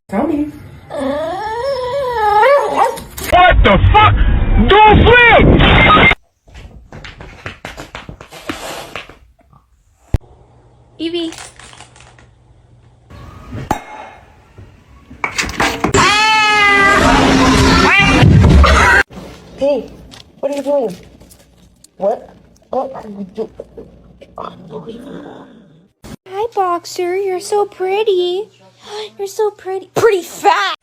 Tell me. What the fuck? Don't flip! Evie. Hey, what are you doing? What? Oh, Hi, Boxer. You're so pretty. You're so pretty. Pretty fat.